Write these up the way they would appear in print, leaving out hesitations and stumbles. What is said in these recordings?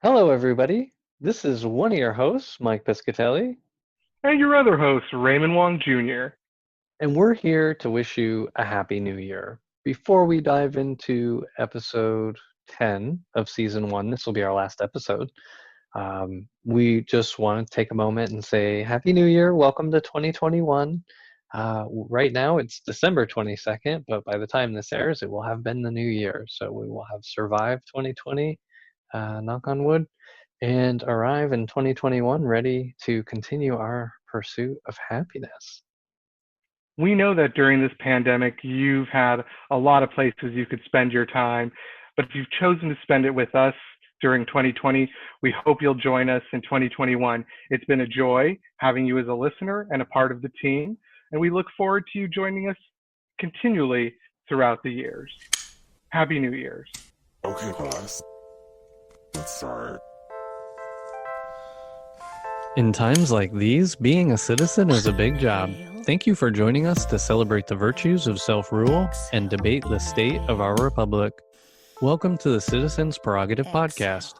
Hello, everybody. This is one of your hosts, Mike Piscitelli, And your other host, Raymond Wong Jr. and we're here to wish you a happy new year. Before we dive into episode 10 of season one, this will be our last episode. We just want to take a moment and say Happy New Year. Welcome to 2021. Right now it's December 22nd, but by the time this airs, it will have been the new year. So we will have survived 2020, knock on wood, and arrive in 2021 ready to continue our pursuit of happiness. We know that during this pandemic, you've had a lot of places you could spend your time, but if you've chosen to spend it with us during 2020, we hope you'll join us in 2021. It's been a joy having you as a listener and a part of the team, and we look forward to you joining us continually throughout the years. Happy New Year's. Okay, guys, let's start. In times like these, being a citizen is a big job. Thank you for joining us to celebrate the virtues of self-rule and debate the state of our republic. Welcome to the Citizens Prerogative Podcast.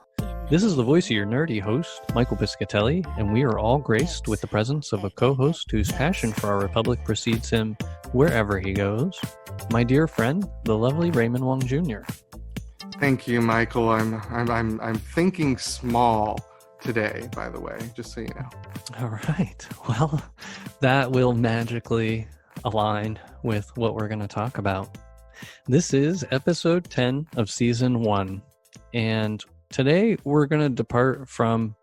This is the voice of your nerdy host, Michael Piscitelli, and we are all graced with the presence of a co-host whose passion for our republic precedes him wherever he goes, my dear friend, the lovely Raymond Wong Jr. Thank you, Michael. I'm thinking small today, by the way, just so you know. All right. Well, that will magically align with what we're going to talk about. This is episode 10 of season 1. And today we're going to depart from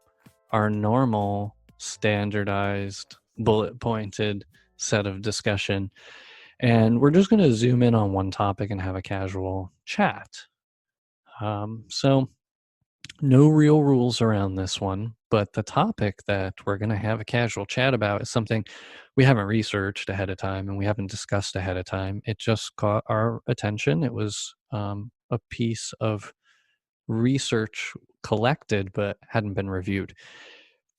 our normal standardized bullet pointed set of discussion. And we're just going to zoom in on one topic and have a casual chat. So no real rules around this one, but the topic that we're going to have a casual chat about is something we haven't researched ahead of time and we haven't discussed ahead of time. It just caught our attention. It was a piece of research collected but hadn't been reviewed.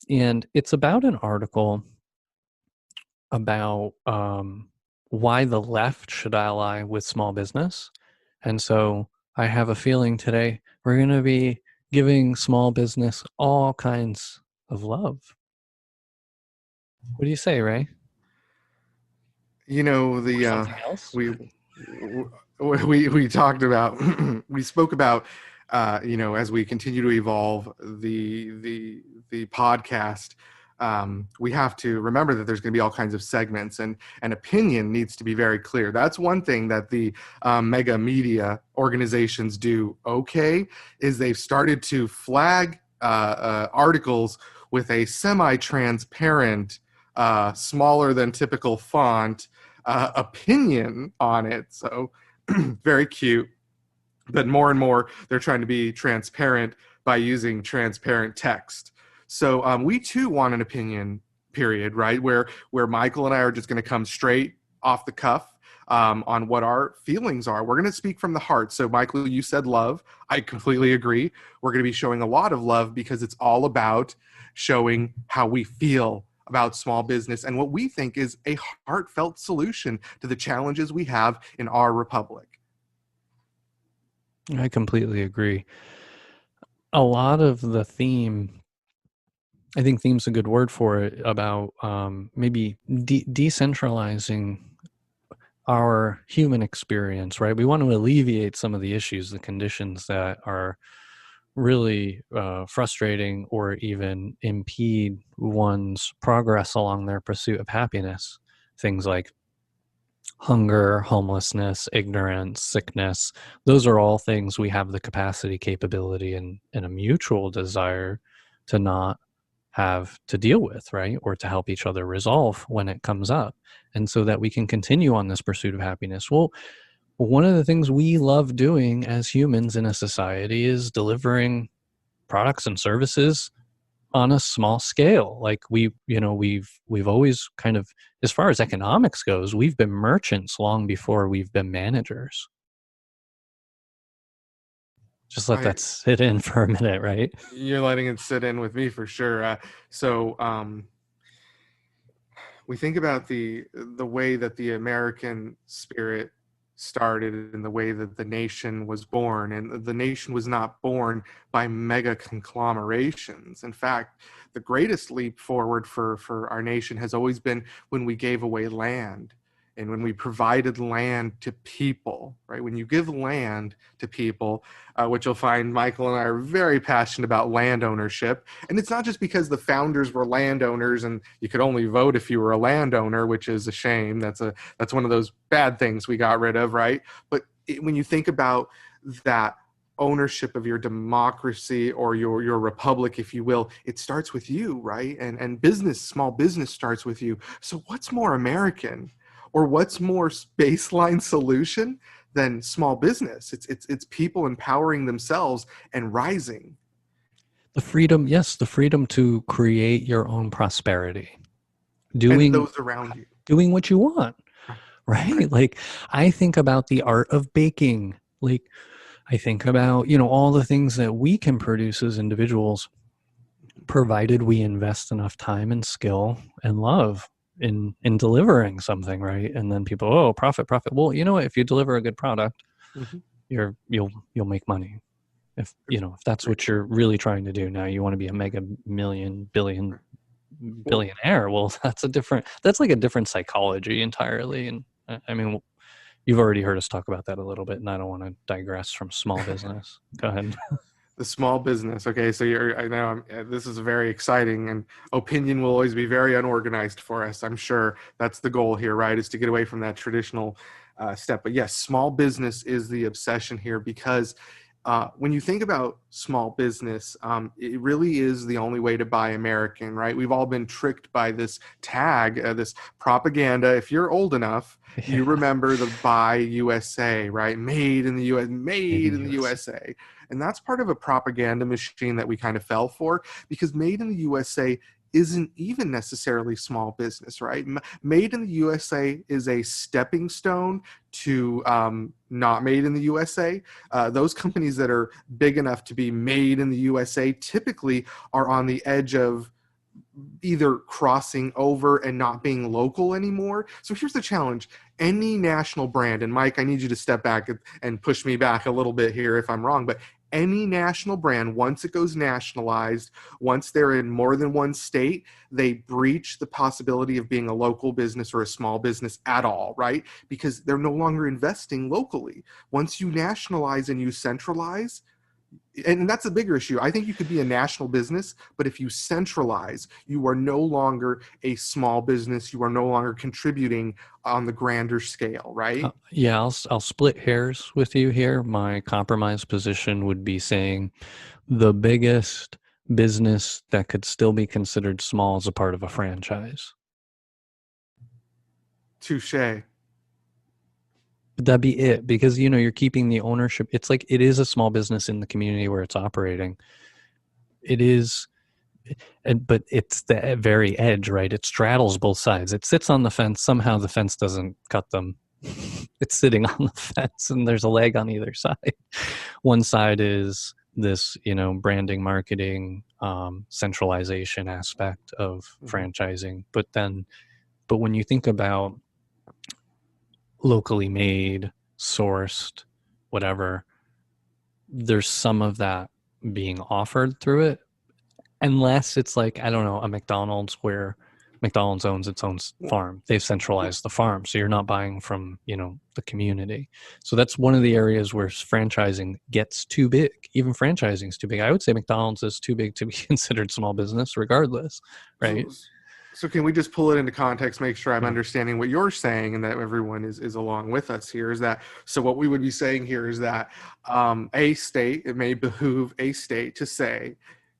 And it's about an article about why the left should ally with small business. And so I have a feeling today we're going to be giving small business all kinds of love. What do you say, Ray? You know, Something else? we talked about we spoke about as we continue to evolve the podcast, we have to remember that there's going to be all kinds of segments, and opinion needs to be very clear. That's one thing that the mega media organizations do okay, is they've started to flag articles with a semi-transparent, smaller than typical font opinion on it. So very cute. But more and more, they're trying to be transparent by using transparent text. So we too want an opinion period, right? Where Michael and I are just going to come straight off the cuff on what our feelings are. We're going to speak from the heart. So Michael, you said love. I completely agree. We're going to be showing a lot of love because it's all about showing how we feel about small business and what we think is a heartfelt solution to the challenges we have in our republic. I completely agree. A lot of the theme, I think theme's a good word for it, about maybe decentralizing our human experience, right? We want to alleviate some of the issues, the conditions that are really frustrating or even impede one's progress along their pursuit of happiness. Things like hunger, homelessness, ignorance, sickness. Those are all things we have the capacity, capability, and a mutual desire to not have to deal with, right? Or to help each other resolve when it comes up. And so that we can continue on this pursuit of happiness. Well, one of the things we love doing as humans in a society is delivering products and services on a small scale. Like we've always kind of, as far as economics goes, we've been merchants long before we've been managers. Just let that sit in for a minute, right? You're letting it sit in with me for sure. We think about the way that the American spirit started and the way that the nation was born. And the nation was not born by mega conglomerations. In fact, the greatest leap forward for our nation has always been when we gave away land and when we provided land to people, right? When you give land to people, which you'll find Michael and I are very passionate about land ownership. And it's not just because the founders were landowners and you could only vote if you were a landowner, which is a shame. That's one of those bad things we got rid of, right? But when you think about that ownership of your democracy or your republic, if you will, it starts with you, right? And business, small business starts with you. So what's more American? Or what's more baseline solution than small business? It's people empowering themselves and rising. The freedom, yes, the freedom to create your own prosperity, And those around you. doing what you want, right? Like, I think about the art of baking. Like, I think about, all the things that we can produce as individuals, provided we invest enough time and skill and love in delivering something, right? And then people, oh, profit. Well, you know what? If you deliver a good product, you'll make money. If that's what you're really trying to do. Now you want to be a mega billionaire. Well, that's like a different psychology entirely. And I mean, you've already heard us talk about that a little bit, and I don't want to digress from small business. Go ahead. The small business. Okay, so I know this is very exciting, and opinion will always be very unorganized for us. I'm sure that's the goal here, right? Is to get away from that traditional step. But yes, small business is the obsession here because when you think about small business, it really is the only way to buy American, right? We've all been tricked by this tag, this propaganda. If you're old enough, you remember the Buy USA, right? Made in the US, made in the USA. And that's part of a propaganda machine that we kind of fell for, because made in the USA isn't even necessarily small business, right? Made in the USA is a stepping stone to not made in the USA. Those companies that are big enough to be made in the USA typically are on the edge of either crossing over and not being local anymore. So here's the challenge. Any national brand, and Mike, I need you to step back and push me back a little bit here if I'm wrong, but any national brand, once it goes nationalized, once they're in more than one state, they breach the possibility of being a local business or a small business at all, right? Because they're no longer investing locally. Once you nationalize and you centralize, and that's a bigger issue. I think you could be a national business, but if you centralize, you are no longer a small business. You are no longer contributing on the grander scale, right? Yeah, I'll split hairs with you here. My compromise position would be saying the biggest business that could still be considered small is a part of a franchise. Touche. That'd be it, because you're keeping the ownership. It's like it is a small business in the community where it's operating. It is, but it's the very edge, right? It straddles both sides. It sits on the fence. Somehow the fence doesn't cut them. It's sitting on the fence, and there's a leg on either side. One side is this, branding, marketing, centralization aspect of franchising. But when you think about locally made, sourced, whatever, there's some of that being offered through it, unless it's like, I don't know, a McDonald's where McDonald's owns its own farm. They've centralized the farm, so you're not buying from the community. So that's one of the areas where franchising gets too big. Even franchising is too big. I would say McDonald's is too big to be considered small business regardless, right? So can we just pull it into context, make sure I'm understanding what you're saying and that everyone is along with us here? Is that, so what we would be saying here is that a state, it may behoove a state to say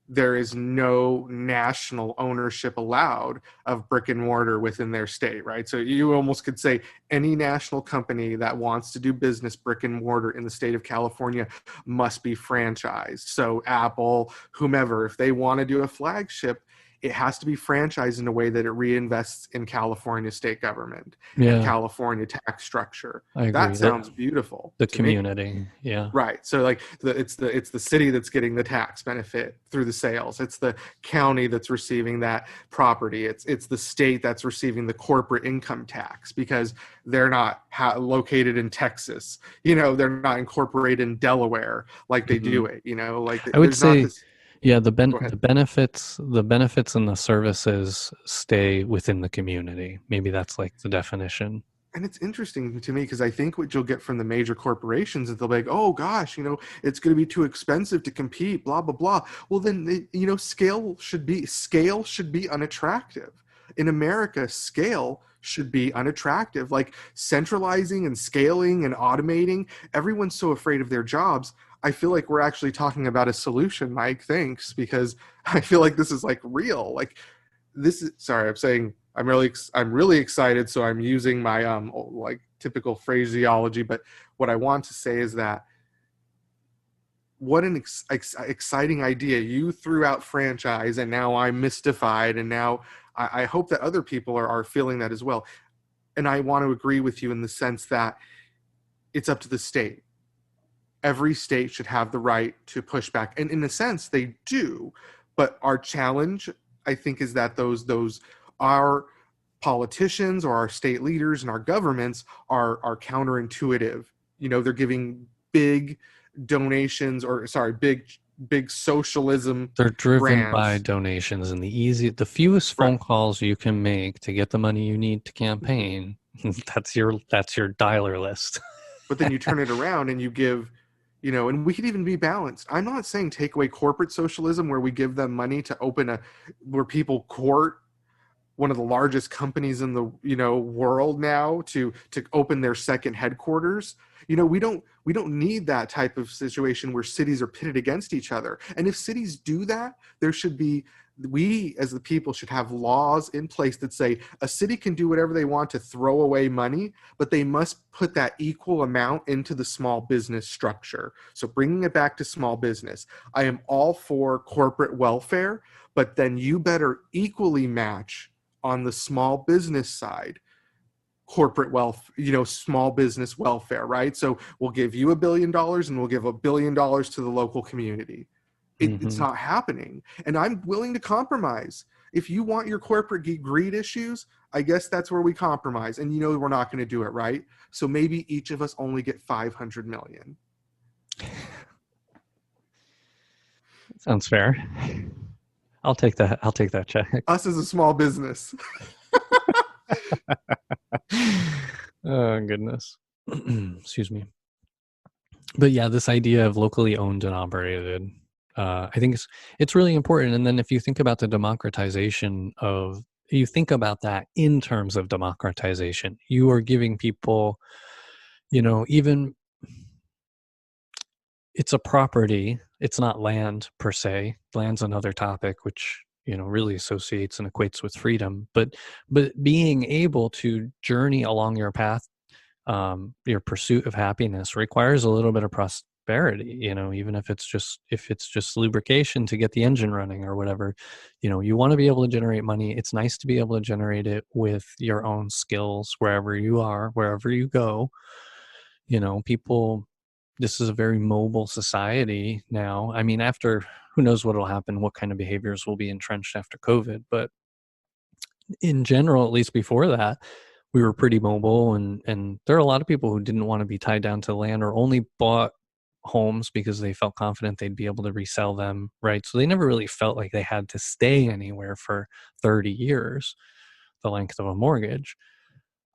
there is no national ownership allowed of brick and mortar within their state, right? So you almost could say any national company that wants to do business brick and mortar in the state of California must be franchised. So Apple, whomever, if they want to do a flagship it has to be franchised in a way that it reinvests in California state government and Yeah, California tax structure. I agree. That sounds beautiful The to me. community, yeah. Right. So like it's the city that's getting the tax benefit through the sales. It's the county that's receiving that property. It's the state that's receiving the corporate income tax because they're not located in Texas. They're not incorporated in Delaware like they do it. Like I would there's not say, this. yeah, Go the ahead. benefits and the services stay within the community. Maybe that's like the definition. And it's interesting to me because I think what you'll get from the major corporations is they'll be like, oh gosh, it's going to be too expensive to compete, blah, blah, blah. Well, then, scale should be unattractive. In America, scale should be unattractive. Like centralizing and scaling and automating, everyone's so afraid of their jobs. I feel like we're actually talking about a solution, Mike. Thanks, because I feel like this is like real. Like this is, sorry, I'm saying I'm really excited. So I'm using my like typical phraseology, but what I want to say is that what an exciting idea. You threw out franchise and now I'm mystified. And now I hope that other people are feeling that as well. And I want to agree with you in the sense that it's up to the state. Every state should have the right to push back. And in a sense they do, but our challenge, I think, is that those our politicians or our state leaders and our governments are counterintuitive. They're giving big donations big socialism They're driven by grants. donations, and the fewest Right. phone calls you can make to get the money you need to campaign. That's your dialer list. But then you turn it around and you give, and we could even be balanced. I'm not saying take away corporate socialism where we give them money to open where people court one of the largest companies in the world now to open their second headquarters. We don't need that type of situation where cities are pitted against each other. And if cities do that, we as the people should have laws in place that say a city can do whatever they want to throw away money, but they must put that equal amount into the small business structure. So bringing it back to small business, I am all for corporate welfare, but then you better equally match on the small business side corporate wealth, small business welfare, right? So we'll give you $1 billion and we'll give $1 billion to the local community. It's not happening. And I'm willing to compromise. If you want your corporate greed issues, I guess that's where we compromise. And we're not going to do it, right? So maybe each of us only get 500 million. Sounds fair. I'll take that. I'll take that check. Us as a small business. Oh, goodness. Excuse me. But yeah, this idea of locally owned and operated, I think it's really important. And then if you think about the democratization you think about that in terms of democratization, you are giving people, even it's a property. It's not land per se. Land's another topic, which really associates and equates with freedom. But being able to journey along your path, your pursuit of happiness requires a little bit of prosperity. Even if it's just lubrication to get the engine running or whatever. You want to be able to generate money. It's nice to be able to generate it with your own skills wherever you are, wherever you go. People. This is a very mobile society now. I mean, who knows what will happen, what kind of behaviors will be entrenched after COVID. But in general, at least before that, we were pretty mobile. And there are a lot of people who didn't want to be tied down to land or only bought homes because they felt confident they'd be able to resell them, right? So they never really felt like they had to stay anywhere for 30 years, the length of a mortgage.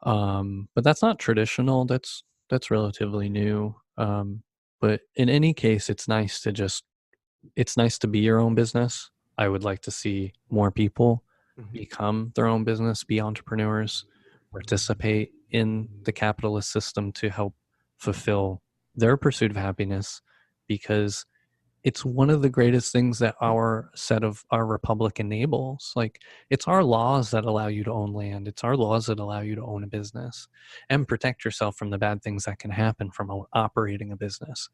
But that's not traditional. That's relatively new. But in any case, it's nice to be your own business. I would like to see more people become their own business, be entrepreneurs, participate in the capitalist system to help fulfill their pursuit of happiness, because it's one of the greatest things that our republic enables. Like, it's our laws that allow you to own land. It's our laws that allow you to own a business and protect yourself from the bad things that can happen from operating a business.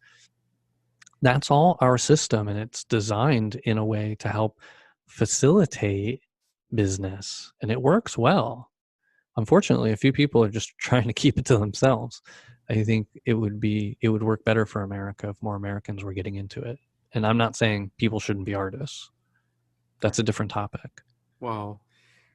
That's all our system, and it's designed in a way to help facilitate business, and it works well. Unfortunately, a few people are just trying to keep it to themselves. I think it would work better for America if more Americans were getting into it. And I'm not saying people shouldn't be artists. That's a different topic. Well,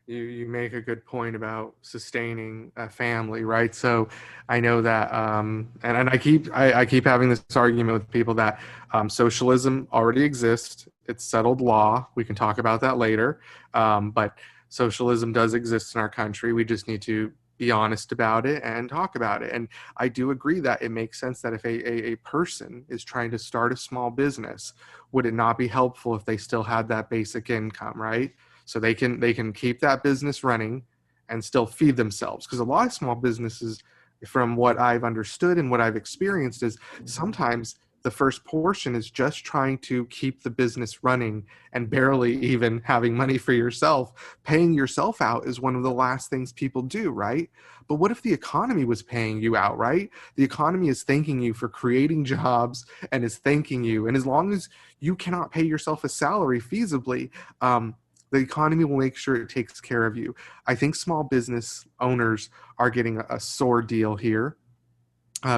you make a good point about sustaining a family, right? So I know that, and I keep having this argument with people that socialism already exists. It's settled law. We can talk about that later, but socialism does exist in our country. We just need to be honest about it and talk about it. And I do agree that it makes sense that if a person is trying to start a small business, would it not be helpful if they still had that basic income, right? So they can keep that business running and still feed themselves. Because a lot of small businesses, from what I've understood and what I've experienced, is sometimes the first portion is just trying to keep the business running and barely even having money for yourself. Paying yourself out is one of the last things people do, right? But what if the economy was paying you out, right? The economy is thanking you for creating jobs and is thanking you. And as long as you cannot pay yourself a salary feasibly, the economy will make sure it takes care of you. I think small business owners are getting a sore deal here.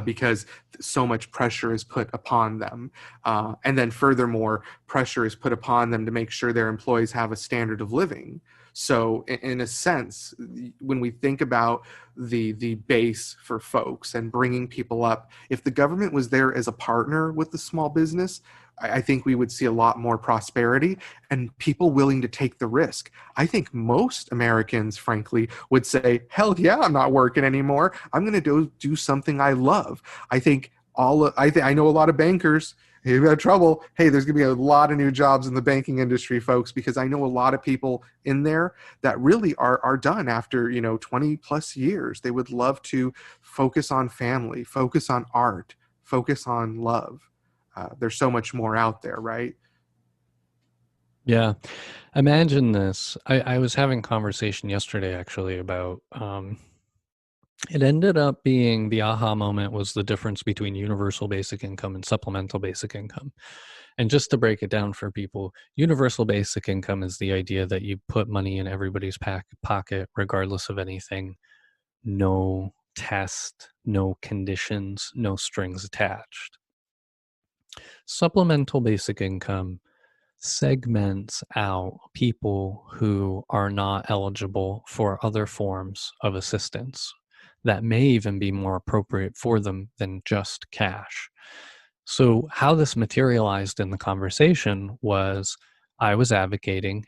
Because so much pressure is put upon them. And then furthermore, pressure is put upon them to make sure their employees have a standard of living. So in a sense, when we think about the base for folks and bringing people up, if the government was there as a partner with the small business, I think we would see a lot more prosperity and people willing to take the risk. I think most Americans, frankly, would say, hell yeah, I'm not working anymore. I'm going to do something I love. I think I know a lot of bankers who have trouble. Hey, there's going to be a lot of new jobs in the banking industry, folks, because I know a lot of people in there that really are done after, 20 plus years. They would love to focus on family, focus on art, focus on love. There's so much more out there, right? Yeah. Imagine this. I was having a conversation yesterday actually about it ended up being the aha moment was the difference between universal basic income and supplemental basic income. And just to break it down for people, universal basic income is the idea that you put money in everybody's pocket regardless of anything. No test, no conditions, no strings attached. Supplemental basic income segments out people who are not eligible for other forms of assistance that may even be more appropriate for them than just cash. So, how this materialized in the conversation was I was advocating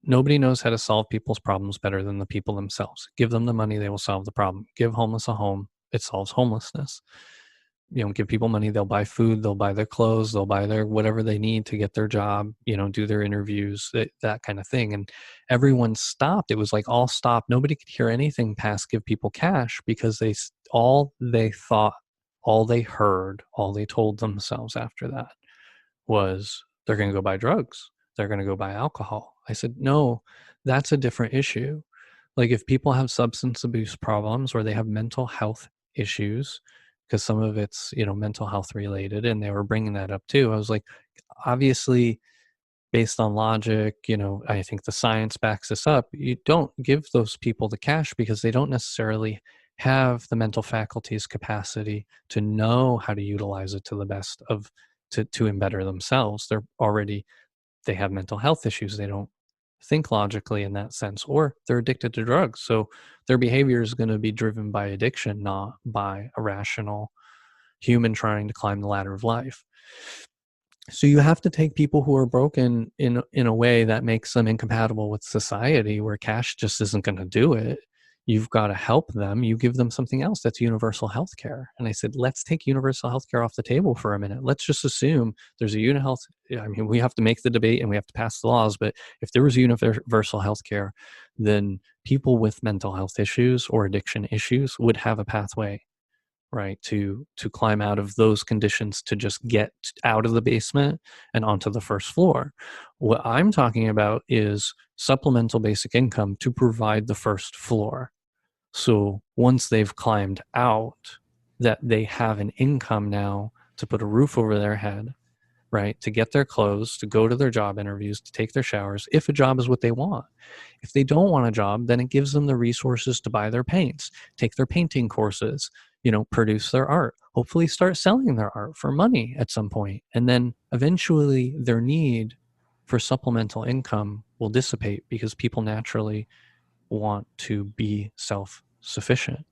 nobody knows how to solve people's problems better than the people themselves. Give them the money, they will solve the problem. Give homeless a home, it solves homelessness. Give people money, they'll buy food, they'll buy their clothes, they'll buy their whatever they need to get their job, do their interviews, that kind of thing. And everyone stopped. It was like all stopped. Nobody could hear anything past give people cash because all they thought, all they heard, all they told themselves after that was they're going to go buy drugs. They're going to go buy alcohol. I said, no, that's a different issue. Like if people have substance abuse problems or they have mental health issues, because some of it's, mental health related, and they were bringing that up too. I was like, obviously, based on logic, I think the science backs this up. You don't give those people the cash because they don't necessarily have the mental faculties capacity to know how to utilize it to the best to better themselves. They have mental health issues. They don't think logically in that sense, or they're addicted to drugs. So their behavior is going to be driven by addiction, not by a rational human trying to climb the ladder of life. So you have to take people who are broken in a way that makes them incompatible with society, where cash just isn't going to do it. You've got to help them. You give them something else. That's universal health care. And I said, let's take universal health care off the table for a minute. Let's just assume there's a unihealth. I mean, we have to make the debate and we have to pass the laws. But if there was universal health care, then people with mental health issues or addiction issues would have a pathway, right, to climb out of those conditions, to just get out of the basement and onto the first floor. What I'm talking about is supplemental basic income to provide the first floor. So once they've climbed out, that they have an income now to put a roof over their head, right? To get their clothes, to go to their job interviews, to take their showers, if a job is what they want. If they don't want a job, then it gives them the resources to buy their paints, take their painting courses, produce their art, hopefully start selling their art for money at some point. And then eventually their need for supplemental income will dissipate because people naturally want to be self-sufficient.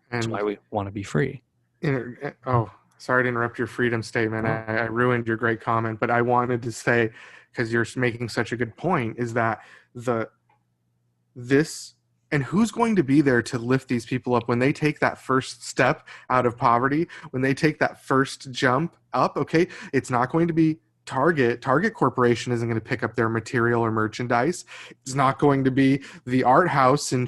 That's why And we want to be free. Sorry to interrupt your freedom statement. Oh. I ruined your great comment, but I wanted to say, because you're making such a good point, is that and who's going to be there to lift these people up when they take that first step out of poverty, when they take that first jump up? Okay, it's not going to be Target Corporation isn't going to pick up their material or merchandise. It's not going to be the art house in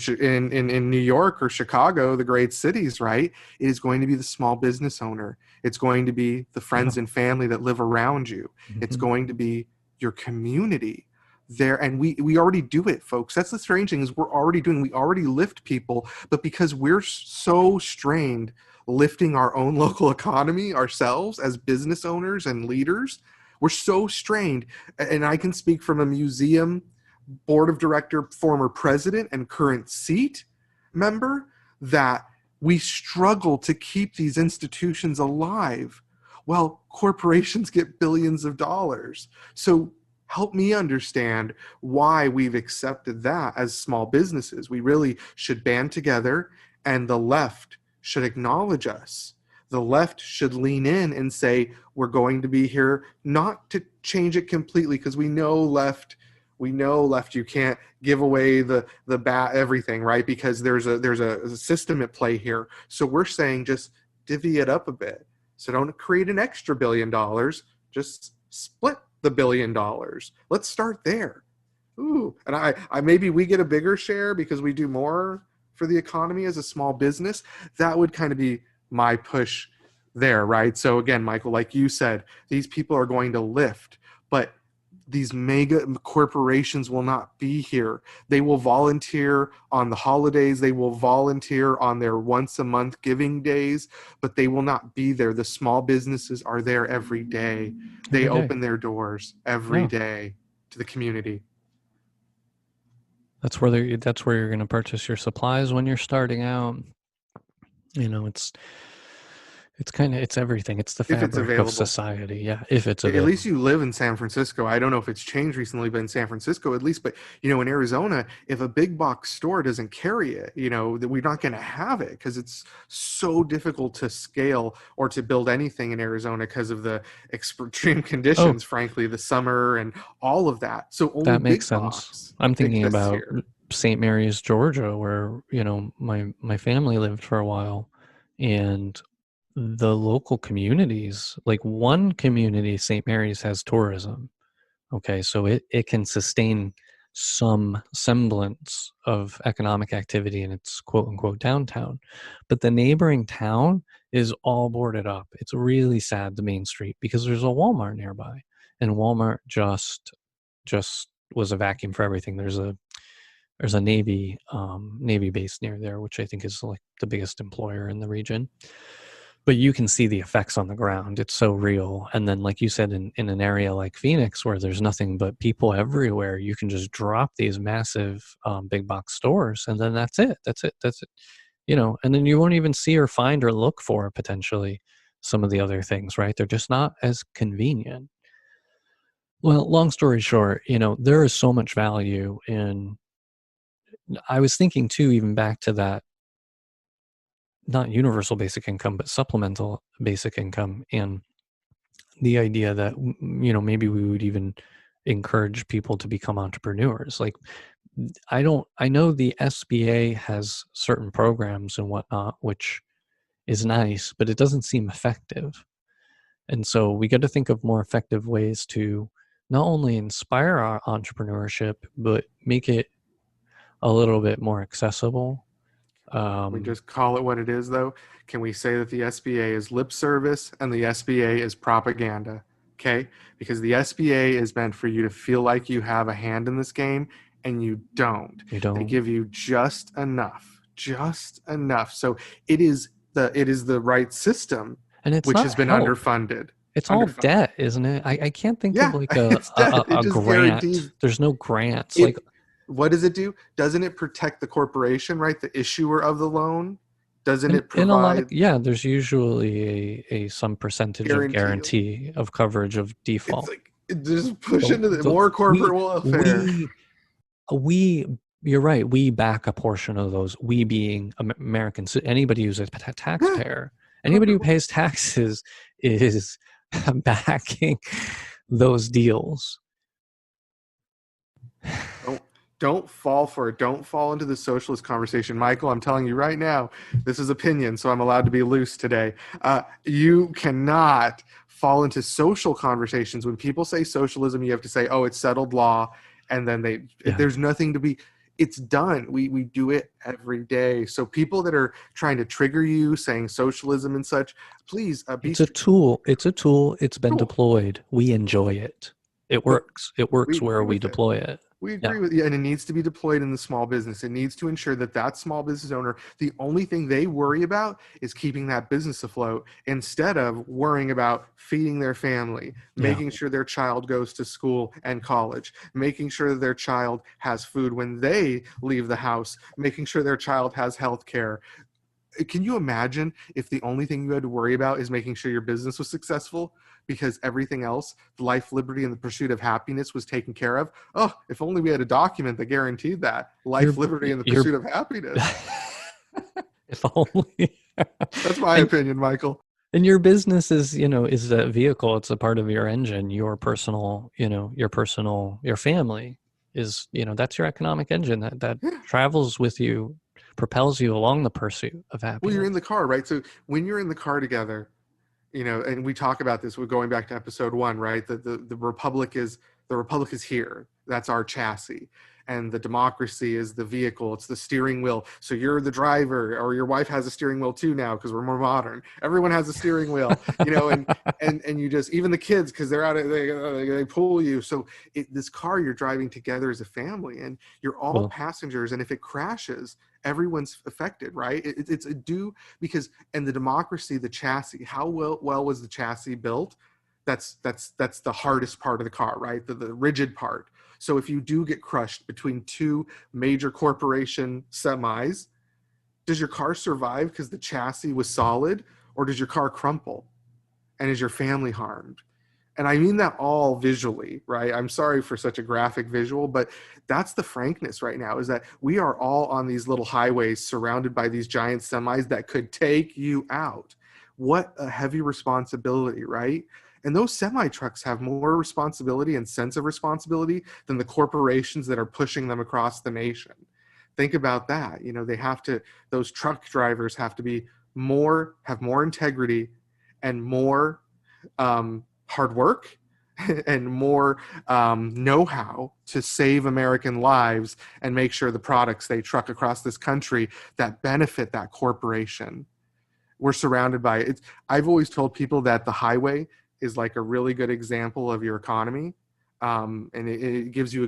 New York or Chicago, the great cities, right? It is going to be the small business owner. It's going to be the friends and family that live around you. Mm-hmm. It's going to be your community there. And we already do it, folks. That's the strange thing, is we already lift people, but because we're so strained lifting our own local economy ourselves as business owners and leaders, we're so strained. And I can speak from a museum board of director, former president and current seat member, that we struggle to keep these institutions alive while corporations get billions of dollars. So help me understand why we've accepted that as small businesses. We really should band together, and the left should acknowledge us. The left should lean in and say, we're going to be here not to change it completely, because we know left, you can't give away the everything, right? Because there's a system at play here. So we're saying just divvy it up a bit. So don't create an extra $1 billion, just split the $1 billion. Let's start there. Ooh, and I maybe we get a bigger share because we do more for the economy as a small business. That would kind of be my push there, right? So again, Michael, like you said, these people are going to lift, but these mega corporations will not be here. They will volunteer on the holidays. They will volunteer on their once a month giving days, but they will not be there. The small businesses are there every day. They open their doors every day to the community. That's where you're going to purchase your supplies when you're starting out. It's everything. It's the fabric of society. Yeah, if it's available. At least you live in San Francisco. I don't know if it's changed recently, but in San Francisco at least. But, in Arizona, if a big box store doesn't carry it, we're not going to have it because it's so difficult to scale or to build anything in Arizona because of the extreme conditions, frankly, the summer and all of that. So only that makes sense. I'm thinking about St. Mary's, Georgia, where, my family lived for a while, and the local communities, like one community, St. Mary's, has tourism. Okay, so it can sustain some semblance of economic activity in its quote unquote downtown. But the neighboring town is all boarded up. It's really sad, the main street, because there's a Walmart nearby. And Walmart just was a vacuum for everything. There's a Navy base near there, which I think is like the biggest employer in the region. But you can see the effects on the ground. It's so real. And then, like you said, in an area like Phoenix, where there's nothing but people everywhere, you can just drop these massive big box stores, and then that's it. And then you won't even see or find or look for potentially some of the other things, right? They're just not as convenient. Well, long story short, there is so much value in, I was thinking too, even back to that, not universal basic income, but supplemental basic income, and the idea that, maybe we would even encourage people to become entrepreneurs. Like, I know the SBA has certain programs and whatnot, which is nice, but it doesn't seem effective. And so we got to think of more effective ways to not only inspire our entrepreneurship, but make it a little bit more accessible. We just call it what it is, though. Can we say that the SBA is lip service and the SBA is propaganda? Okay? Because the SBA is meant for you to feel like you have a hand in this game, and you don't. They give you just enough. So it is the right system, and it's which has been underfunded. It's all under five. debt, isn't it? I can't think of Yeah, like it's debt. It a just grant. guarantees. There's no grants. Like, What does it do? Doesn't it protect the corporation, right? The issuer of the loan? Doesn't it in a lot of, provide there's usually a some percentage of guarantee? guarantee of coverage of It's default. like just push So, into the more corporate welfare. we you're right. We back a portion of those. We being Americans, anybody who's a taxpayer, anybody who pays taxes is backing those deals. Don't fall for it. Don't fall into the socialist conversation. Michael, I'm telling you right now, this is opinion, so I'm allowed to be loose today. You cannot fall into social conversations. When people say socialism, you have to say, oh, it's settled law. And then there's nothing to be, it's done. We do it every day. So people that are trying to trigger you saying socialism and such, please it's a tool. It's a tool. It's been deployed. We enjoy it. It works. It works where we deploy it. We agree with you, and it needs to be deployed in the small business. It needs to ensure that small business owner, the only thing they worry about is keeping that business afloat instead of worrying about feeding their family, making sure their child goes to school and college, making sure that their child has food when they leave the house, making sure their child has health care. Can you imagine if the only thing you had to worry about is making sure your business was successful because everything else, life, liberty, and the pursuit of happiness was taken care of? Oh, if only we had a document that guaranteed that. Life, liberty, and the pursuit of happiness. If only. That's my opinion, Michael. And your business is a vehicle. It's a part of your engine, your personal, your family is, that's your economic engine that travels with you, propels you along the pursuit of happiness. Well, you're in the car, right? So when you're in the car together, and we talk about this, we're going back to episode 1, right? The republic is here. That's our chassis. And the democracy is the vehicle. It's the steering wheel. So you're the driver, or your wife has a steering wheel too now because we're more modern. Everyone has a steering wheel, and you just, even the kids, because they're out, they pull you. So this car you're driving together as a family, and you're all passengers. And if it crashes, everyone's affected, right? It's a and the democracy, the chassis, how well was the chassis built? That's the hardest part of the car, right? The rigid part. So if you do get crushed between two major corporation semis, does your car survive because the chassis was solid, or does your car crumple? And is your family harmed? And I mean that all visually, right? I'm sorry for such a graphic visual, but that's the frankness right now, is that we are all on these little highways surrounded by these giant semis that could take you out. What a heavy responsibility, right? And those semi-trucks have more responsibility and sense of responsibility than the corporations that are pushing them across the nation. Think about that. Those truck drivers have to have more integrity and more hard work and more know-how to save American lives and make sure the products they truck across this country that benefit that corporation. We're surrounded by it. I've always told people that the highway is like a really good example of your economy. And it gives you a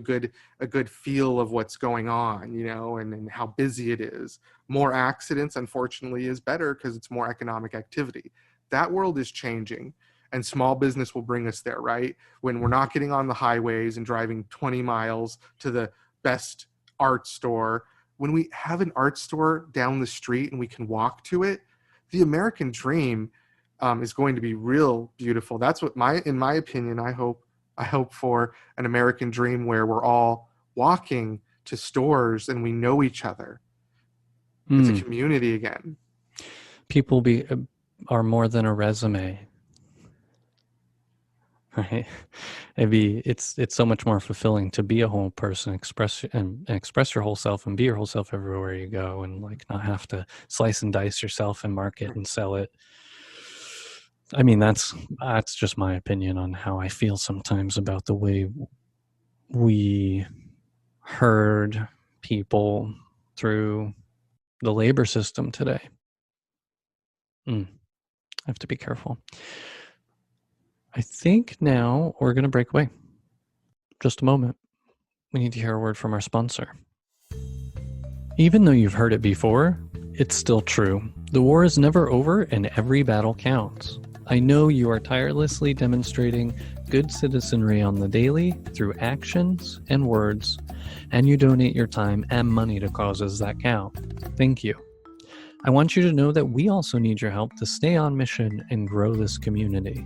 good feel of what's going on, and how busy it is. More accidents, unfortunately, is better because it's more economic activity. That world is changing, and small business will bring us there, right? When we're not getting on the highways and driving 20 miles to the best art store, when we have an art store down the street and we can walk to it, the American dream is going to be real beautiful. That's what in my opinion, I hope for an American dream where we're all walking to stores and we know each other. It's a community again. People are more than a resume, right? It's so much more fulfilling to be a whole person, express your whole self and be your whole self everywhere you go, and like not have to slice and dice yourself and market and sell it. I mean, that's just my opinion on how I feel sometimes about the way we herd people through the labor system today. I have to be careful. I think now we're going to break away. Just a moment. We need to hear a word from our sponsor. Even though you've heard it before, it's still true. The war is never over and every battle counts. I know you are tirelessly demonstrating good citizenry on the daily through actions and words, and you donate your time and money to causes that count. Thank you. I want you to know that we also need your help to stay on mission and grow this community.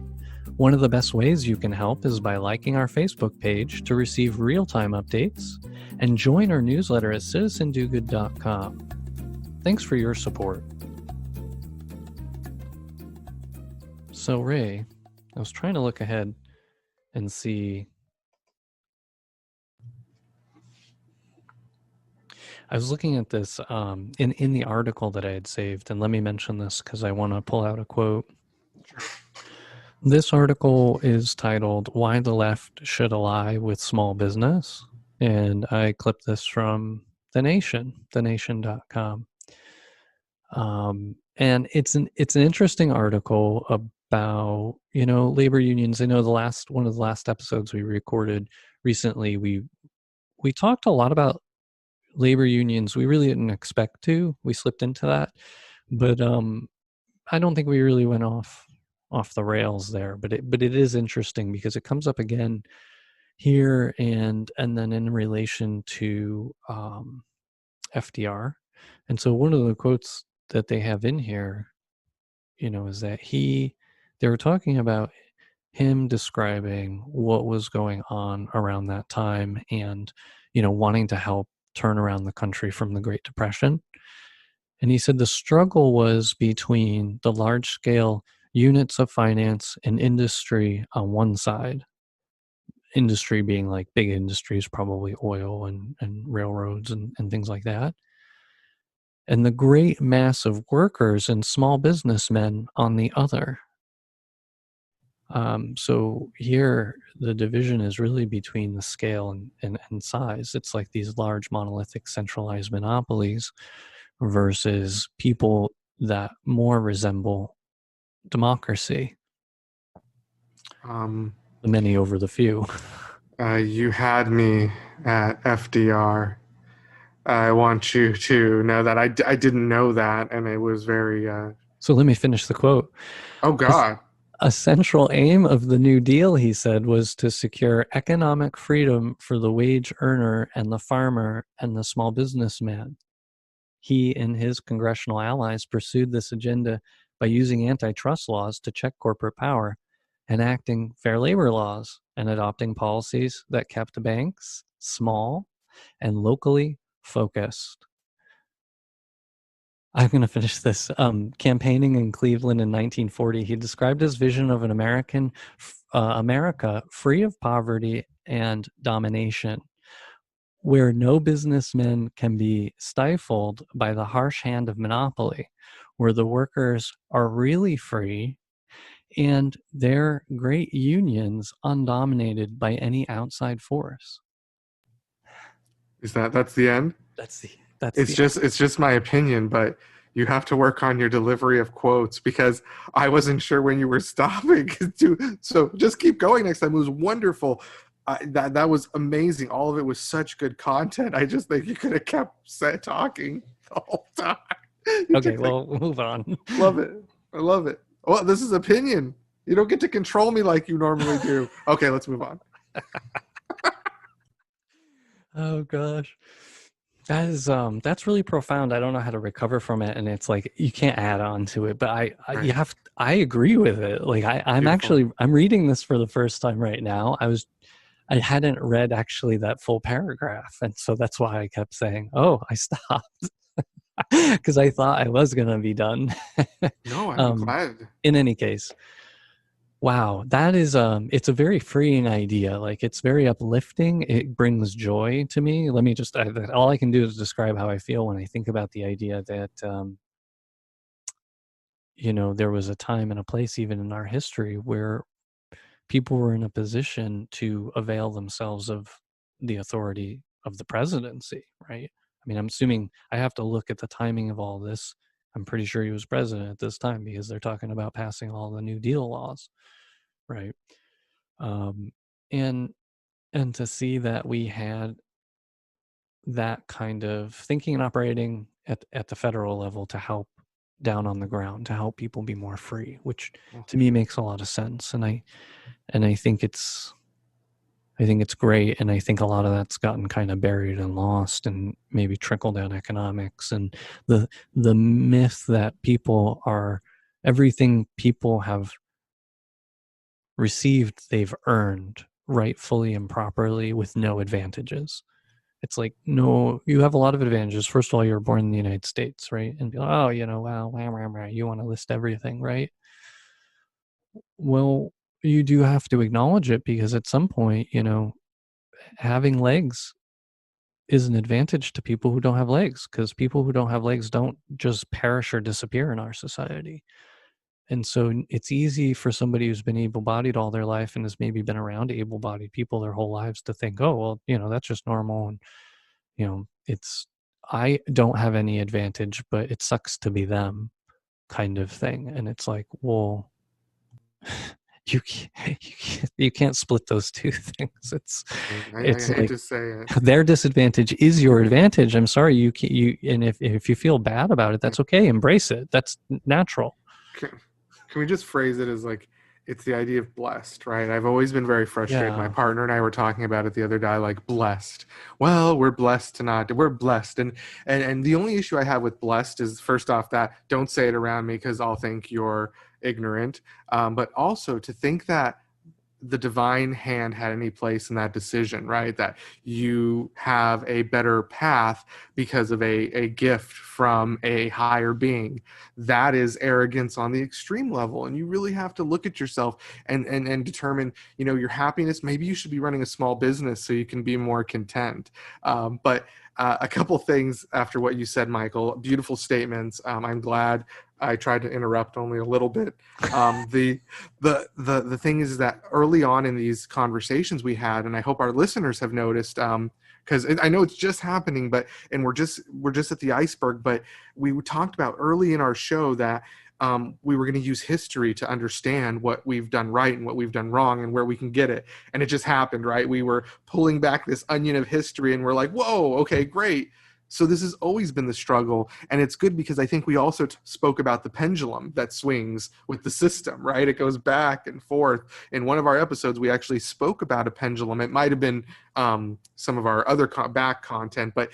One of the best ways you can help is by liking our Facebook page to receive real-time updates and join our newsletter at citizendogood.com. Thanks for your support. So, Ray, I was trying to look ahead and see. I was looking at this in the article that I had saved, and let me mention this because I want to pull out a quote. This article is titled "Why the Left Should Ally with Small Business," and I clipped this from The Nation, thenation.com. And it's an interesting article about, labor unions. I know one of the last episodes we recorded recently, we talked a lot about labor unions. We really didn't expect to. We slipped into that, but I don't think we really went off the rails there. But it is interesting because it comes up again here and then in relation to FDR. And so one of the quotes that they have in here, is that they were talking about him describing what was going on around that time and, wanting to help turn around the country from the Great Depression. And he said the struggle was between the large scale units of finance and industry on one side, industry being like big industries, probably oil and railroads and things like that, and the great mass of workers and small businessmen on the other. So here, the division is really between the scale and size. It's like these large monolithic centralized monopolies versus people that more resemble democracy. The many over the few. You had me at FDR. I want you to know that I didn't know that, and it was very... So let me finish the quote. Oh, God. A central aim of the New Deal, he said, was to secure economic freedom for the wage earner and the farmer and the small businessman. He and his congressional allies pursued this agenda by using antitrust laws to check corporate power, enacting fair labor laws, and adopting policies that kept banks small and locally focused. I'm going to finish this. Campaigning in Cleveland in 1940, he described his vision of an America free of poverty and domination, where no businessmen can be stifled by the harsh hand of monopoly, where the workers are really free and their great unions undominated by any outside force. That's the end? It's just my opinion, but you have to work on your delivery of quotes because I wasn't sure when you were stopping. So just keep going next time. It was wonderful. That was amazing. All of it was such good content. I just think you could have kept talking the whole time. Okay, well, we'll move on. Love it. I love it. Well, this is opinion. You don't get to control me like you normally do. Okay, let's move on. Oh gosh. That is that's really profound. I don't know how to recover from it, and it's like you can't add on to it. But I agree with it. Like I'm reading this for the first time right now. I hadn't read actually that full paragraph, and so that's why I kept saying, "Oh, I stopped," because I thought I was gonna be done. No, I'm glad. In any case, wow, that is it's a very freeing idea. Like it's very uplifting. It brings joy to me. Let me just all I can do is describe how I feel when I think about the idea that there was a time and a place even in our history where people were in a position to avail themselves of the authority of the presidency, right? I mean, I'm assuming I have to look at the timing of all this. I'm pretty sure he was president at this time because they're talking about passing all the New Deal laws, right? And to see that we had that kind of thinking and operating at the federal level to help down on the ground to help people be more free, which to me makes a lot of sense. And I think it's great. And I think a lot of that's gotten kind of buried and lost, and maybe trickle down economics and the myth that people are, everything people have received, they've earned rightfully and properly with no advantages. It's like, no, you have a lot of advantages. First of all, you're born in the United States, right? And be like, oh, well, you want to list everything, right? Well, you do have to acknowledge it, because at some point, having legs is an advantage to people who don't have legs, because people who don't have legs don't just perish or disappear in our society. And so it's easy for somebody who's been able-bodied all their life and has maybe been around able-bodied people their whole lives to think, oh, well, that's just normal. And, I don't have any advantage, but it sucks to be them, kind of thing. And it's like, well, you can't split those two things. I It's hate like, to say it. their disadvantage is your advantage. I'm sorry, and if you feel bad about it, that's okay. Embrace it. That's natural. Can we just phrase it as like, it's the idea of blessed, right? I've always been very frustrated. Yeah. My partner and I were talking about it the other day, like, blessed. Well, we're blessed we're blessed. And the only issue I have with blessed is, first off, that don't say it around me, because I'll think you're ignorant. But also to think that the divine hand had any place in that decision, right? That you have a better path because of a gift from a higher being. That is arrogance on the extreme level. And you really have to look at yourself and determine, your happiness. Maybe you should be running a small business so you can be more content. But a couple things after what you said, Michael. Beautiful statements. I'm glad I tried to interrupt only a little bit. The thing is that early on in these conversations we had, and I hope our listeners have noticed, because I know it's just happening, and we're just at the iceberg. But we talked about early in our show that we were going to use history to understand what we've done right and what we've done wrong and where we can get it. And it just happened, right? We were pulling back this onion of history, and we're like, whoa, okay, great. So this has always been the struggle, and it's good because I think we also spoke about the pendulum that swings with the system, right? It goes back and forth. In one of our episodes, we actually spoke about a pendulum. It might have been some of our other back content, but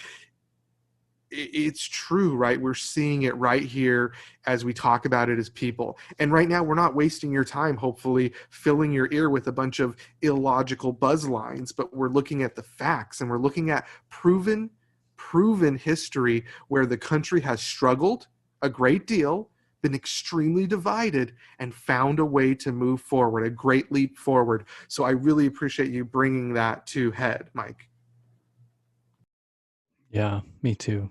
it's true, right? We're seeing it right here as we talk about it as people. And right now, we're not wasting your time, hopefully, filling your ear with a bunch of illogical buzz lines, but we're looking at the facts, and we're looking at proven history where the country has struggled a great deal, been extremely divided, and found a way to move forward, a great leap forward. So I really appreciate you bringing that to head, Mike. Yeah, me too.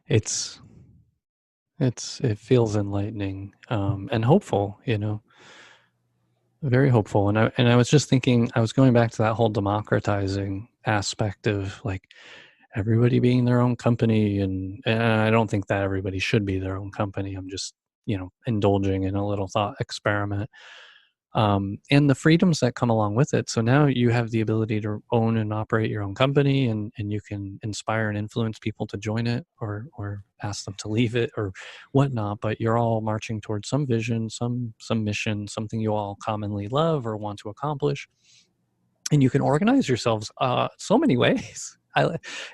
It feels enlightening, and hopeful, very hopeful. And I was just thinking, I was going back to that whole democratizing aspect of like everybody being their own company. And I don't think that everybody should be their own company. I'm just, indulging in a little thought experiment. And the freedoms that come along with it. So now you have the ability to own and operate your own company, and you can inspire and influence people to join it or ask them to leave it or whatnot. But you're all marching towards some vision, some mission, something you all commonly love or want to accomplish. And you can organize yourselves so many ways.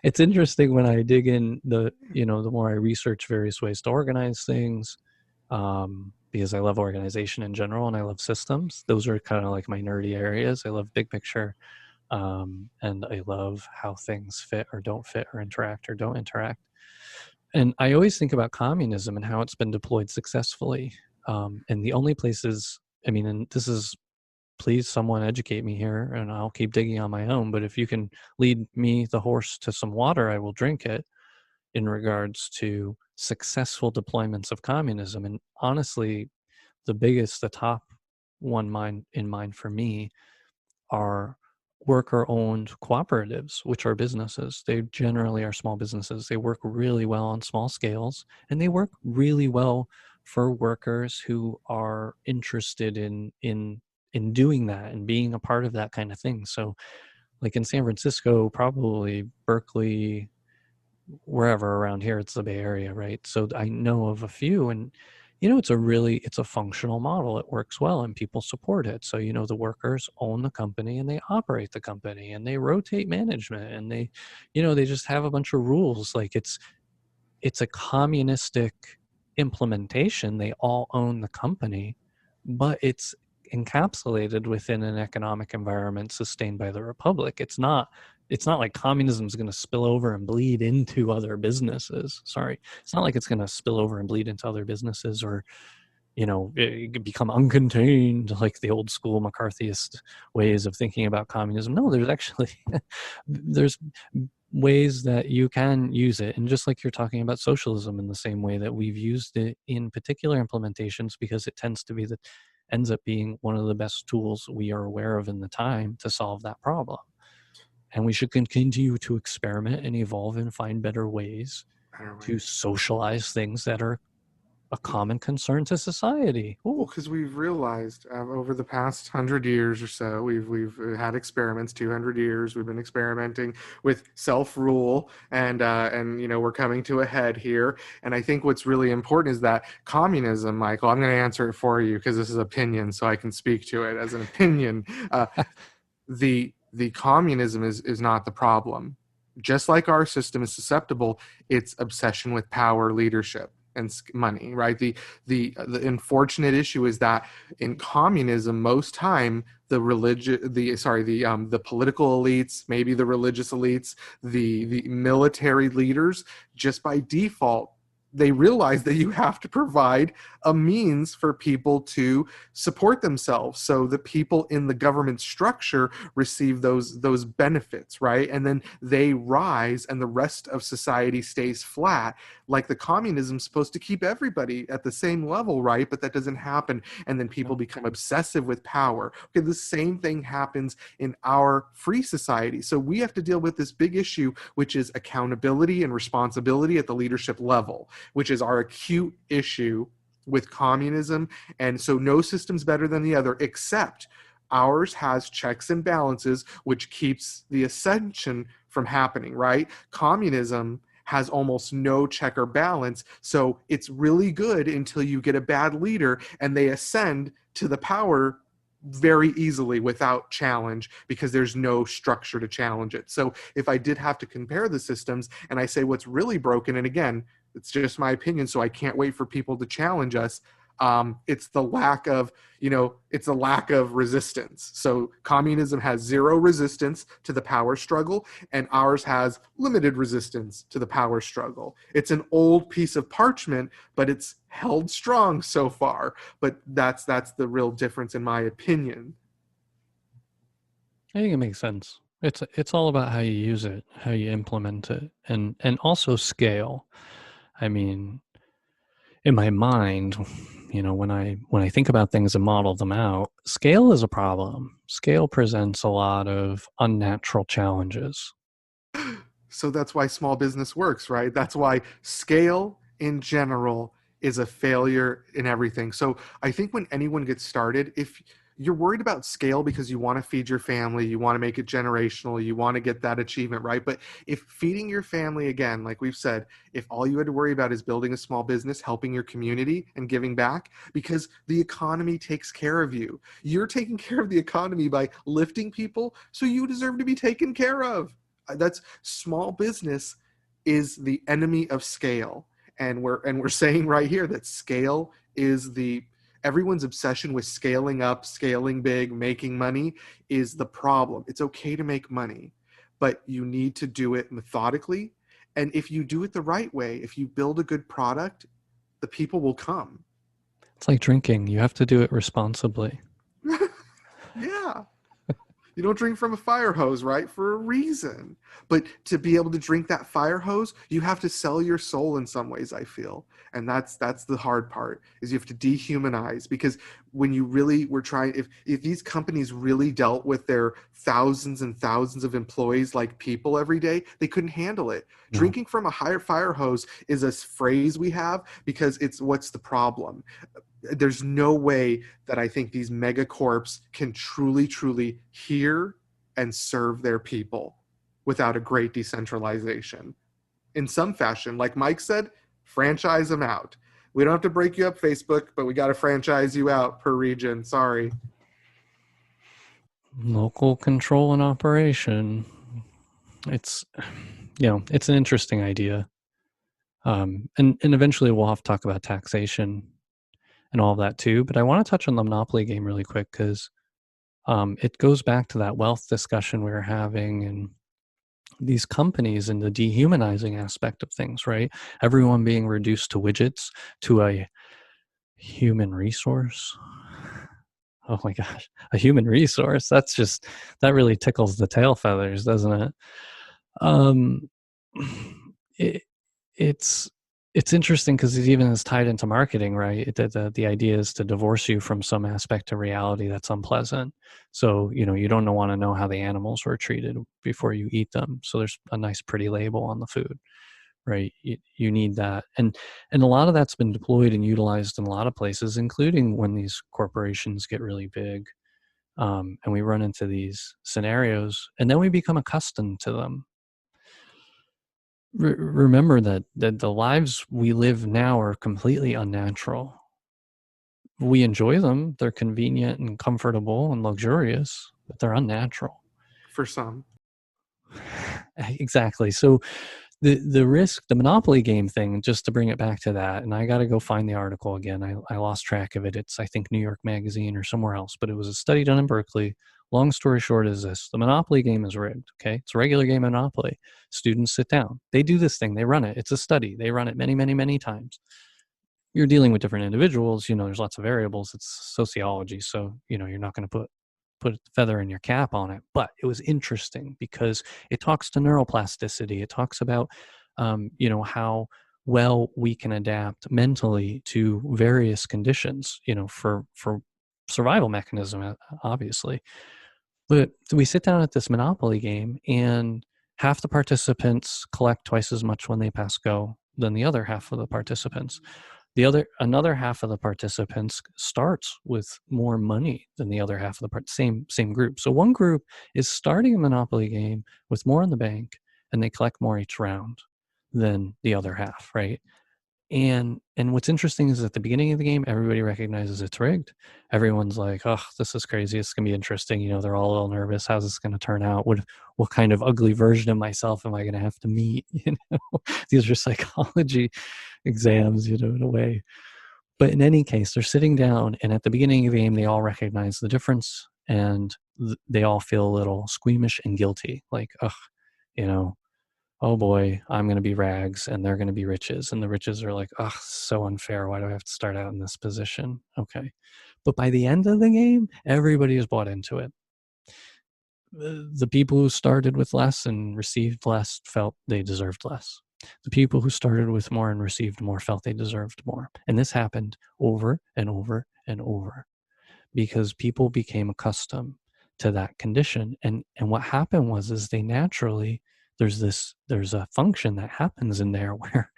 It's interesting when I dig in the more I research various ways to organize things, because I love organization in general and I love systems. Those are kind of like my nerdy areas. I love big picture, and I love how things fit or don't fit or interact or don't interact. And I always think about communism and how it's been deployed successfully. And the only places, and this is, please someone educate me here and I'll keep digging on my own. But if you can lead me, the horse, to some water, I will drink it, in regards to successful deployments of communism. And honestly, the top one in mind for me are worker-owned cooperatives, which are businesses. They generally are small businesses. They work really well on small scales, and they work really well for workers who are interested in doing that and being a part of that kind of thing. So like in San Francisco, probably Berkeley, wherever around here, it's the Bay Area, right? So I know of a few, and it's a functional model. It works well and people support it. So, the workers own the company and they operate the company and they rotate management and they just have a bunch of rules. Like it's a communistic implementation. They all own the company, but it's encapsulated within an economic environment sustained by the republic. It's not like communism is going to spill over and bleed into other businesses. Sorry. It's not like it's going to spill over and bleed into other businesses, or it could become uncontained like the old school McCarthyist ways of thinking about communism. No, there's actually there's ways that you can use it. And just like you're talking about socialism, in the same way that we've used it in particular implementations, because it ends up being one of the best tools we are aware of in the time to solve that problem. And we should continue to experiment and evolve and find better ways to socialize things that are a common concern to society. Well, because we've realized over the past 100 years or so, we've had experiments. 200 years we've been experimenting with self-rule, and we're coming to a head here. And I think what's really important is that communism, Michael, I'm going to answer it for you because this is opinion, so I can speak to it as an opinion. The communism is not the problem. Just like our system is susceptible, it's obsession with power, leadership, and money, right? The unfortunate issue is that in communism, most time the political elites, maybe the religious elites, the military leaders, just by default, they realize that you have to provide a means for people to support themselves. So the people in the government structure receive those benefits, right? And then they rise and the rest of society stays flat. Like the communism is supposed to keep everybody at the same level, right? But that doesn't happen. And then people become obsessive with power. Okay, the same thing happens in our free society. So we have to deal with this big issue, which is accountability and responsibility at the leadership level, which is our acute issue with communism. And so no system's better than the other, except ours has checks and balances, which keeps the ascension from happening, right? Communism has almost no check or balance. So it's really good until you get a bad leader and they ascend to the power very easily without challenge, because there's no structure to challenge it. So if I did have to compare the systems and I say what's really broken, and again, it's just my opinion, so I can't wait for people to challenge us. It's the lack of resistance. So communism has zero resistance to the power struggle, and ours has limited resistance to the power struggle. It's an old piece of parchment, but it's held strong so far. But that's the real difference, in my opinion. I think it makes sense. It's all about how you use it, how you implement it, and also scale. I mean, in my mind, when I think about things and model them out, scale is a problem. Scale presents a lot of unnatural challenges. So that's why small business works, right? That's why scale in general is a failure in everything. So I think when anyone gets started, if you're worried about scale because you want to feed your family, you want to make it generational, you want to get that achievement, right? But if feeding your family, again, like we've said, if all you had to worry about is building a small business, helping your community and giving back, because the economy takes care of you. You're taking care of the economy by lifting people, so you deserve to be taken care of. That's small business is the enemy of scale. And we're saying right here that scale is everyone's obsession with scaling up, scaling big, making money is the problem. It's okay to make money, but you need to do it methodically. And if you do it the right way, if you build a good product, the people will come. It's like drinking. You have to do it responsibly. Yeah. You don't drink from a fire hose, right? For a reason. But to be able to drink that fire hose, you have to sell your soul in some ways, I feel. And that's the hard part, is you have to dehumanize. Because when you really were trying, if these companies really dealt with their thousands and thousands of employees like people every day, they couldn't handle it. No. Drinking from a higher fire hose is a phrase we have because it's what's the problem. There's no way that I think these megacorps can truly hear and serve their people without a great decentralization. in some fashion. Like Mike said, franchise them out. We don't have to break you up, Facebook, but we got to franchise you out per region. Sorry. Local control and operation. It's, it's an interesting idea. And eventually we'll have to talk about taxation and all of that too. But I want to touch on the monopoly game really quick because it goes back to that wealth discussion we were having and these companies and the dehumanizing aspect of things, right? Everyone being reduced to widgets, to a human resource. Oh my gosh, a human resource. That really tickles the tail feathers, doesn't it? it it's interesting because it even is tied into marketing, right? The idea is to divorce you from some aspect of reality that's unpleasant. So, you don't want to know how the animals were treated before you eat them. So there's a nice, pretty label on the food, right? You need that. And a lot of that's been deployed and utilized in a lot of places, including when these corporations get really big. And we run into these scenarios and then we become accustomed to them. Remember that the lives we live now are completely unnatural. We enjoy them. They're convenient and comfortable and luxurious, but they're unnatural. For some. Exactly. So the risk, the monopoly game thing, just to bring it back to that, and I got to go find the article again. I lost track of it. It's, I think, New York Magazine or somewhere else, but it was a study done in Berkeley. Long story short is this: the monopoly game is rigged. Okay. It's a regular game of Monopoly. Students sit down. They do this thing. They run it. It's a study. They run it many, many, many times. You're dealing with different individuals. There's lots of variables. It's sociology. So, you're not going to put a feather in your cap on it. But it was interesting because it talks to neuroplasticity. It talks about, how well we can adapt mentally to various conditions, for survival mechanism, obviously. But we sit down at this Monopoly game and half the participants collect twice as much when they pass go than the other half of the participants. Another half of the participants starts with more money than the other half of the same group. So one group is starting a Monopoly game with more in the bank and they collect more each round than the other half, right? And what's interesting is at the beginning of the game, everybody recognizes it's rigged. Everyone's like, "Oh, this is crazy. It's gonna be interesting." They're all a little nervous. How's this gonna turn out? What kind of ugly version of myself am I gonna have to meet? These are psychology exams, in a way. But in any case, they're sitting down, and at the beginning of the game, they all recognize the difference, and they all feel a little squeamish and guilty, like, "Ugh, oh boy, I'm going to be rags and they're going to be riches." And the riches are like, "Oh, so unfair. Why do I have to start out in this position?" Okay. But by the end of the game, everybody is bought into it. The people who started with less and received less felt they deserved less. The people who started with more and received more felt they deserved more. And this happened over and over and over because people became accustomed to that condition. And what happened is they naturally, there's a function that happens in there where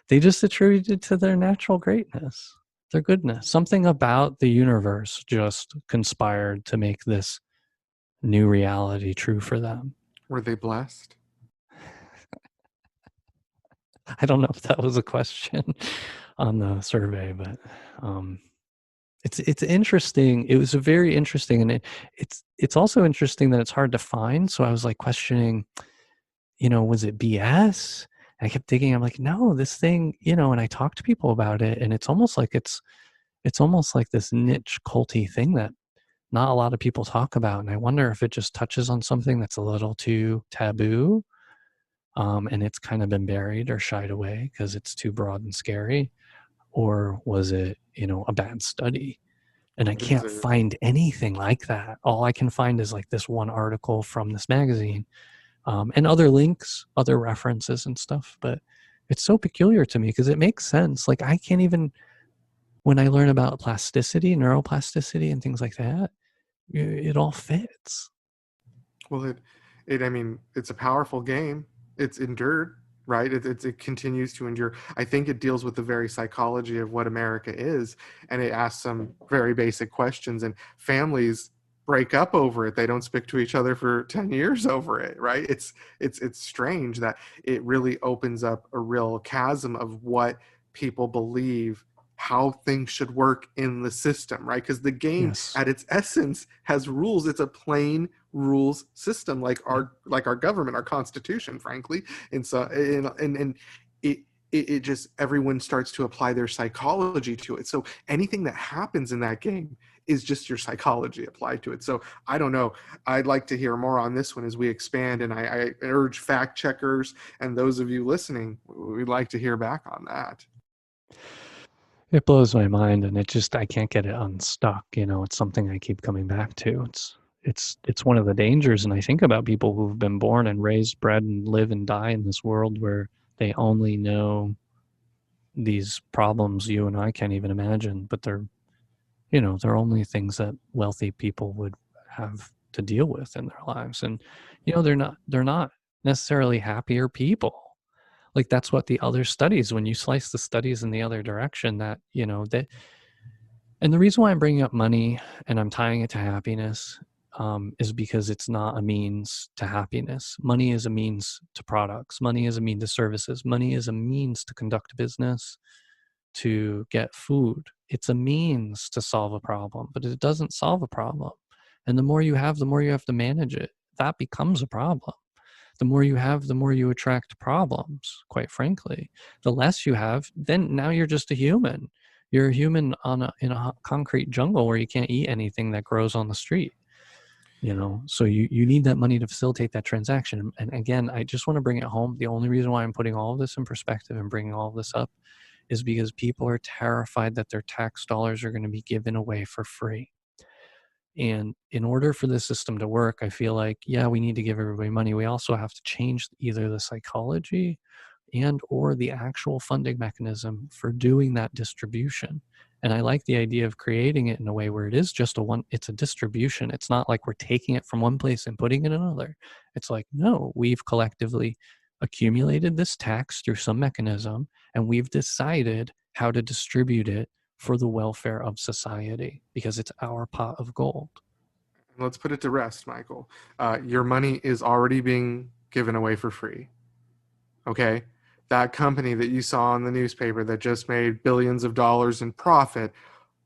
they just attributed to their natural greatness, their goodness. Something about the universe just conspired to make this new reality true for them. Were they blessed? I don't know if that was a question on the survey, but it's interesting. It was a very interesting, and it's also interesting that it's hard to find. So I was like questioning, was it BS? I kept thinking, I'm like, no, this thing, and I talked to people about it, and it's almost like this niche culty thing that not a lot of people talk about. And I wonder if it just touches on something that's a little too taboo. And it's kind of been buried or shied away because it's too broad and scary. Or was it, a bad study? And I can't find anything like that. All I can find is like this one article from this magazine, and other links, other references and stuff. But it's so peculiar to me because it makes sense. Like I can't even, when I learn about plasticity, neuroplasticity and things like that, it all fits. Well, it's a powerful game. It's endured, right? It continues to endure. I think it deals with the very psychology of what America is, and it asks some very basic questions. And families break up over it. They don't speak to each other for 10 years over it, right? It's strange that it really opens up a real chasm of what people believe how things should work in the system, right? Because the game Yes. at its essence has rules. It's a plain rules system, like our government, our constitution, frankly. And so and it just, everyone starts to apply their psychology to it. So anything that happens in that game is just your psychology applied to it. So I don't know. I'd like to hear more on this one as we expand, and I urge fact checkers and those of you listening, we'd like to hear back on that. It blows my mind, and I can't get it unstuck. It's something I keep coming back to. It's one of the dangers, and I think about people who've been born and raised, bred, and live and die in this world where they only know these problems you and I can't even imagine, but they're only things that wealthy people would have to deal with in their lives. And, they're not necessarily happier people. Like, that's what the other studies, when you slice the studies in the other direction, that, and the reason why I'm bringing up money and I'm tying it to happiness is because it's not a means to happiness. Money is a means to products. Money is a means to services. Money is a means to conduct business, to get food. It's a means to solve a problem, but it doesn't solve a problem. And the more you have to manage it. That becomes a problem. The more you have, the more you attract problems, quite frankly. The less you have, then now you're just a human. You're a human in a concrete jungle where you can't eat anything that grows on the street. So you need that money to facilitate that transaction. And again, I just want to bring it home. The only reason why I'm putting all of this in perspective and bringing all of this up is because people are terrified that their tax dollars are going to be given away for free. And in order for the system to work, I feel like, we need to give everybody money. We also have to change either the psychology and or the actual funding mechanism for doing that distribution. And I like the idea of creating it in a way where it is just it's a distribution. It's not like we're taking it from one place and putting it in another. It's like, no, we've collectively accumulated this tax through some mechanism, and we've decided how to distribute it for the welfare of society, because it's our pot of gold. Let's put it to rest, Michael. Your money is already being given away for free. Okay? That company that you saw in the newspaper that just made billions of dollars in profit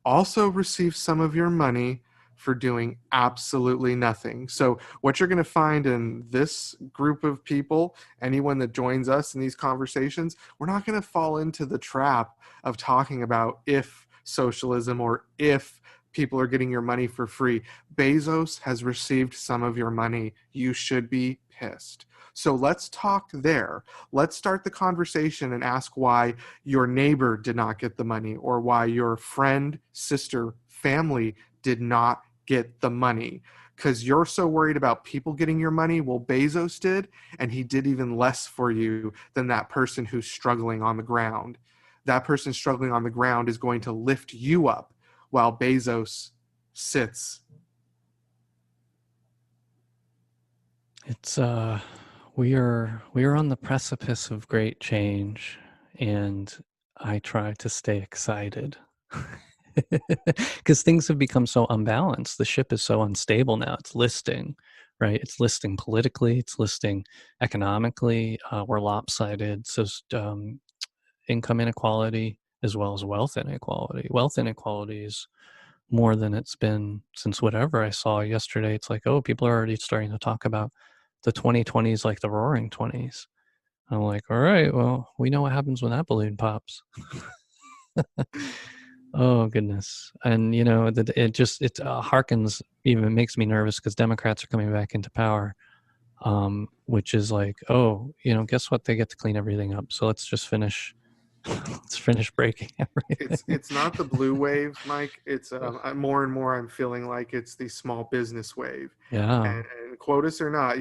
also received some of your money for doing absolutely nothing. So what you're going to find in this group of people, anyone that joins us in these conversations, we're not going to fall into the trap of talking about if socialism or if people are getting your money for free. Bezos has received some of your money. You should be pissed. So let's talk there. Let's start the conversation and ask why your neighbor did not get the money, or why your friend, sister, family did not get the money. Because you're so worried about people getting your money. Well, Bezos did, and he did even less for you than that person who's struggling on the ground. That person struggling on the ground is going to lift you up while Bezos sits. It's we are on the precipice of great change, and I try to stay excited because things have become so unbalanced. The ship is so unstable now. It's listing, right? It's listing politically. It's listing economically. We're lopsided. So income inequality as well as wealth inequality. Wealth inequality is more than it's been since whatever I saw yesterday. It's like, oh, people are already starting to talk about the 2020s like the roaring 20s. I'm like, all right, well, we know what happens when that balloon pops. Oh, goodness. And, it harkens, even it makes me nervous because Democrats are coming back into power, which is like, oh, guess what? They get to clean everything up. So let's just finish. Let's finish breaking everything. It's not the blue wave, Mike. It's more and more I'm feeling like it's the small business wave. Yeah. And quotas or not,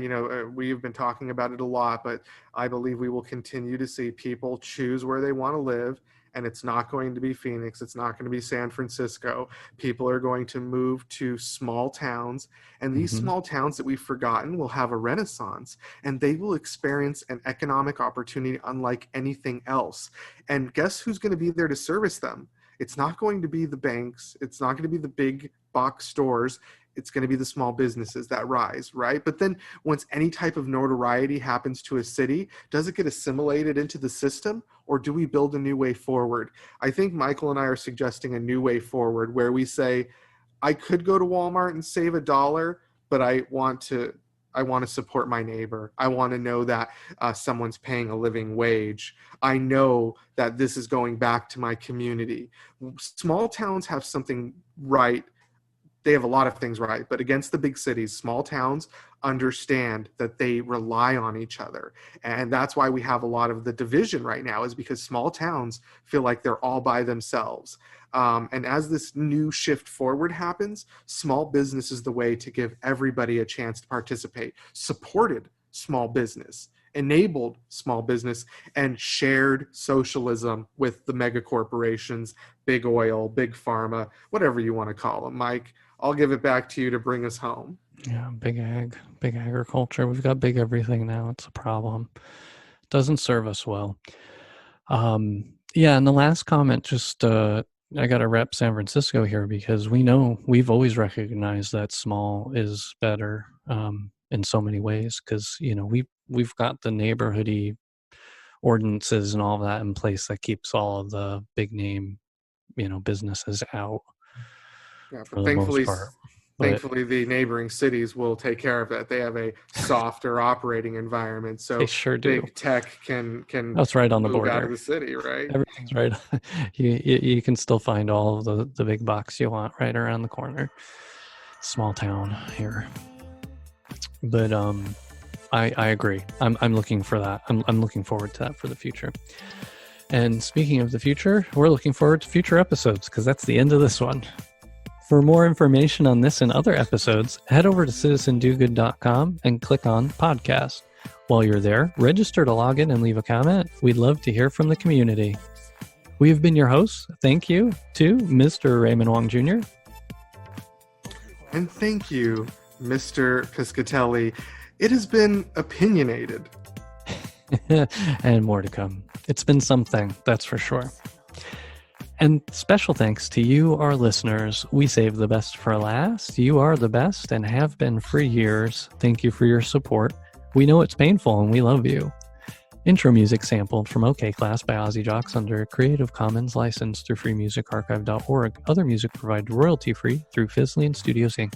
we've been talking about it a lot, but I believe we will continue to see people choose where they want to live. And it's not going to be Phoenix. It's not going to be San Francisco. People are going to move to small towns. And these small towns that we've forgotten will have a renaissance. And they will experience an economic opportunity unlike anything else. And guess who's going to be there to service them? It's not going to be the banks. It's not going to be the big box stores. it's going to be the small businesses that rise, right? But then once any type of notoriety happens to a city, does it get assimilated into the system, or do we build a new way forward? I think Michael and I are suggesting a new way forward where we say, I could go to Walmart and save $1, but I want to support my neighbor. I want to know that someone's paying a living wage. I know that this is going back to my community. Small towns have something right. They have a lot of things right, but against the big cities, small towns understand that they rely on each other. And that's why we have a lot of the division right now, is because small towns feel like they're all by themselves. And as this new shift forward happens, small business is the way to give everybody a chance to participate. Supported small business, enabled small business, and shared socialism with the mega corporations, big oil, big pharma, whatever you want to call them. Mike, I'll give it back to you to bring us home. Yeah, big ag, big agriculture. We've got big everything now. It's a problem. Doesn't serve us well. Yeah, and the last comment, just I got to rep San Francisco here, because we've always recognized that small is better in so many ways, because we've got the neighborhoody ordinances and all of that in place that keeps all of the big name businesses out. Yeah, for the most part. Thankfully, the neighboring cities will take care of that. They have a softer operating environment, so they sure do. Big tech can that's right on the move border out of the city, right? Everything's right. You can still find all of the big box you want right around the corner. Small town here, but I agree. I'm looking for that. I'm looking forward to that for the future. And speaking of the future, we're looking forward to future episodes, because that's the end of this one. For more information on this and other episodes, head over to citizendogood.com and click on podcast. While you're there, register to log in and leave a comment. We'd love to hear from the community. We have been your hosts. Thank you to Mr. Raymond Wong Jr. And thank you, Mr. Piscitelli. It has been opinionated. And more to come. It's been something, that's for sure. And special thanks to you, our listeners. We save the best for last. You are the best and have been for years. Thank you for your support. We know it's painful and we love you. Intro music sampled from OK Class by Ozzy Jocks under Creative Commons license through freemusicarchive.org. Other music provided royalty-free through Fizzly and Studios Inc.